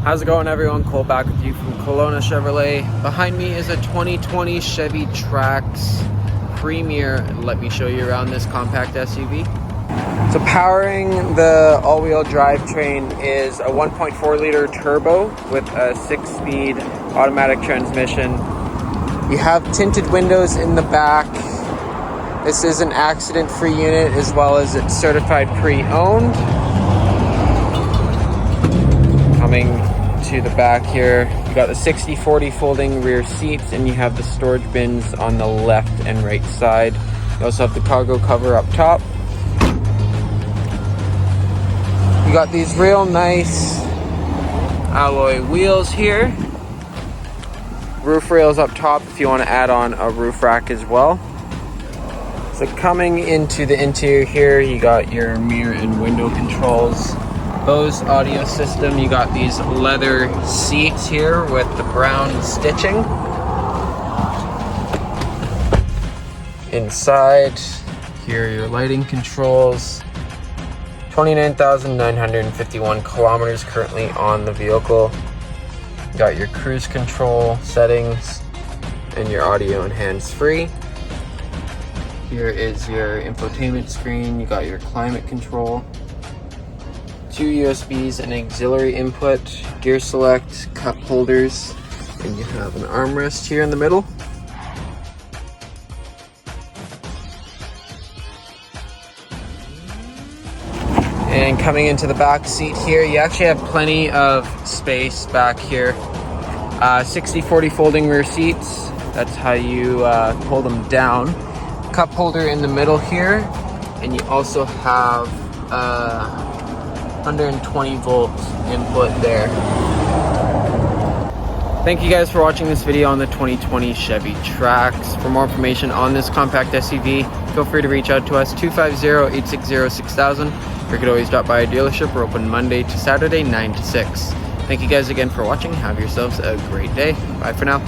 How's it going, everyone? Cole back with you from Kelowna Chevrolet. Behind me is a 2020 Chevy Trax Premier. Let me show you around this compact SUV. So powering the all-wheel drivetrain is a 1.4 liter turbo with a 6-speed automatic transmission. You have tinted windows in the back. This is an accident-free unit as well as it's certified pre-owned. Coming to the back here, you got the 60/40 folding rear seats, and you have the storage bins on the left and right side. You also have the cargo cover up top. You got these real nice alloy wheels here. Roof rails up top if you want to add on a roof rack as well. So coming into the interior here, you got your mirror and window controls. Bose audio system, you got these leather seats here with the brown stitching. Inside, here are your lighting controls. 29,951 kilometers currently on the vehicle. You got your cruise control settings and your audio and hands-free. Here is your infotainment screen. You got your climate control. 2 USBs and auxiliary input, gear select, cup holders, and you have an armrest here in the middle. And coming into the back seat here, you actually have plenty of space back here. 60/40 folding rear seats, that's how you pull them down. Cup holder in the middle here, and you also have 120 volt input there. Thank you guys for watching this video on the 2020 Chevy Trax. For more information on this compact SUV, feel free to reach out to us 250-860-6000. Or you could always drop by a dealership. We're open Monday to Saturday 9 to 6. Thank you guys again for watching. Have yourselves a great day. Bye for now.